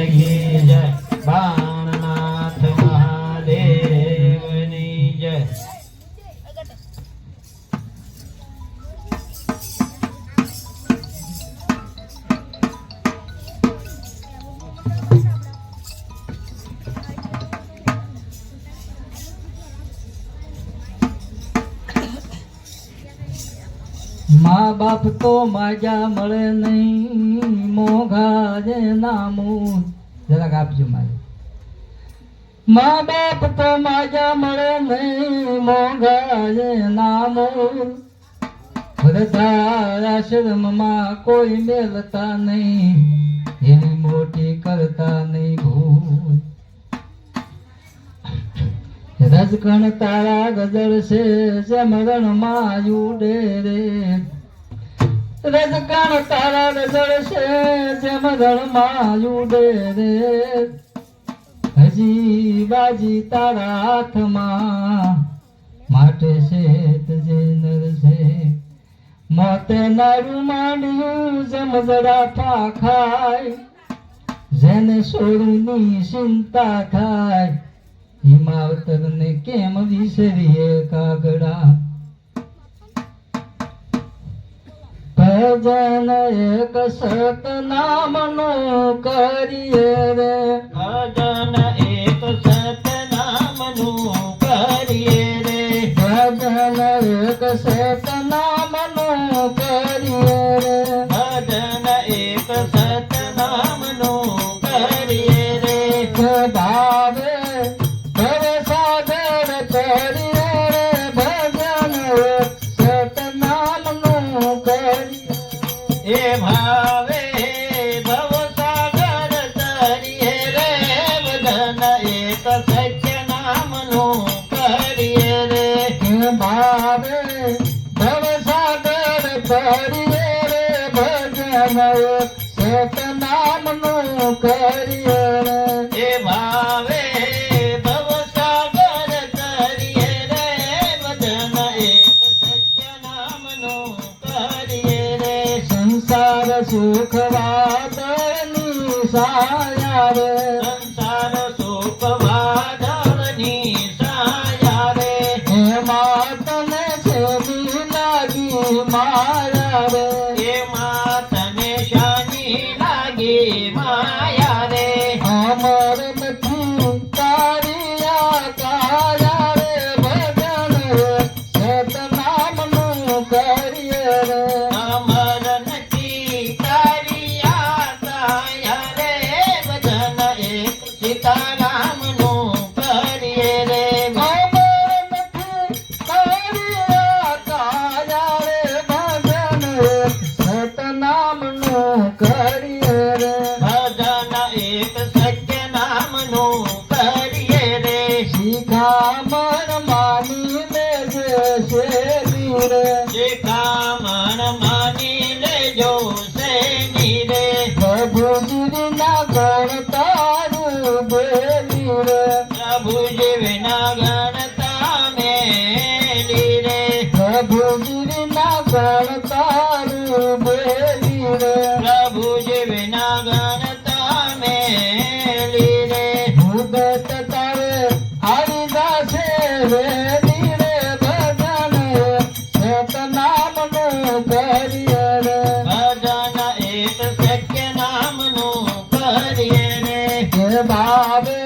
કી જય બાણનાથ મહાદેવની જય મા બાપ તો માજા મળે નહીં મોઘા જે નામું જરાક આપજો મારે મા બાપ તો માજા મળે નહીં મોઘા જે નામું વૃદ્ધાશ્રમમાં કોઈ મેલતા નહીં એની મોટી કરતા નહીં ભૂલ રજકણ તારા ગજળ છે જમરણ માં ઉડે રે રજકણ તારા ગજળ છે જમરણ માં ઉડે રે હજી બાજી તારા હાથમાં માટે છે તજે નર છે મોતે નારું માંડ્યું જમજડા ફા ખાય જેને સોળની ચિંતા થાય હિમાવતર ને કેમ વિસરીએ કાગડા ભજન એક સતનામનો કરીએ રે ભજન એક સતનામનું કરીએ રે ભજન એક સતનામનો કરીએ રે ભજન એક સતનામનું કરીએ રે ભાવે ભવસાગર કરીએ રે ભજન એક સતનામનો કરીએ એ ભાવે ભવસાગર તરીએ રે ભજન એક સત્ય નામનું કરીએ રે ભાવે ભવસાગર કરીએ રે ભજન સતનામનું કરીએ રે એ ભાવે ભવસાગર તરીએ રે ભજન એક સત્ય નામનું કરીએ રે સંસાર સુખ વાદળની સાયા રે સંસાર સુખ વાદળની સાયા રે એમાં તને સેવી લાગી માયા રે એમાં તને શાની લાગી માયા રે અમર નથી તારી આ કાયા રે ભજન સતનામનું કરીએ રે અમર નથી તારી આશા રે ભજન એક સીતારામનું કરીએ રે અમર નથી તારી આ કાયા રે ભજન સતનામનું કરીએ રે ભજન એક સત્ય નામનું કરીએ રે શિખામણ માની લેજે શેરી રે શિખામણ માની લેજો શેની રે પ્રભુજીના ગણ તારું બેલી રે પ્રભુજી વિના ગણતા મેલી રે પ્રભુજીના ગણ તારું બેલી રે પ્રભુજી વિના ગણતા મેલી રે ભૂગત તારે આવી જાશે વેલી રે ભજન સતનામનું કરીએ રે ભજન એક સત્ય નામનું કરીએ રે હે ભાવે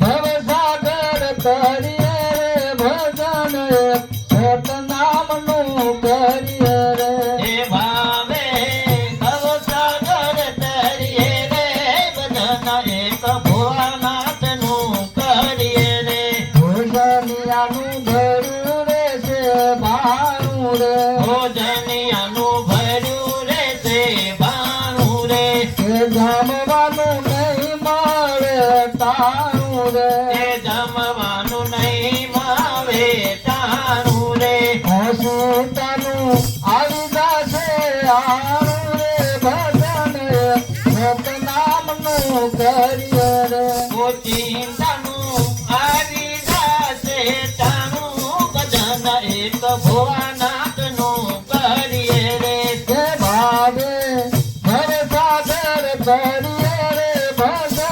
ભવસાગર કરીએ રે ભજન સતનામનું કરીએ રે એ ભાવે ભવસાગર તરીએ રે ભજન એક ભોળાનાથનું કરીએ રે ભોજનિયાનું ભર્યું રે છે ભાણું રે ભોજનિયાનું ભર્યું રે તે ભાણું રે એ જમવાનું નહીં મળે તાણું રે એ જમવાનું નહીં માવે ટાણું રે સીતાનું આવી જાશે આણું રે ભજન સતનામનું કરીએ રે ચિંતાનું આવી જાશે ટાણું ભજન એક ભોળાનાથનું કરીએ રે હે ભાવે ભવસાગર કરીએ રે ભજન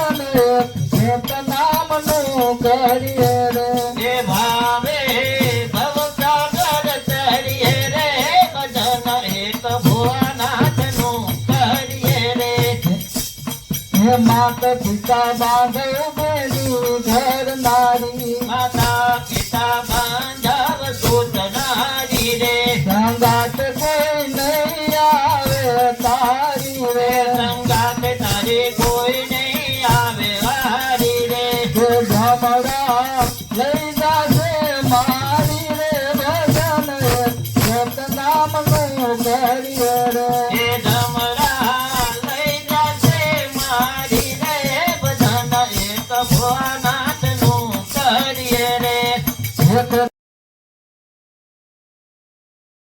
હે માત પિતા બાંધવ બેની ઘર નારી માતા પિતા બાંધવ સુતનારી રે સંગાત કોઈ નહીં આવે તારી રે સંગાત તારી કોઈ નહીં આવે વારી રે હે ગામડા લઈ જાશે મારી રે ભજન સત નામ નું કરીએ રે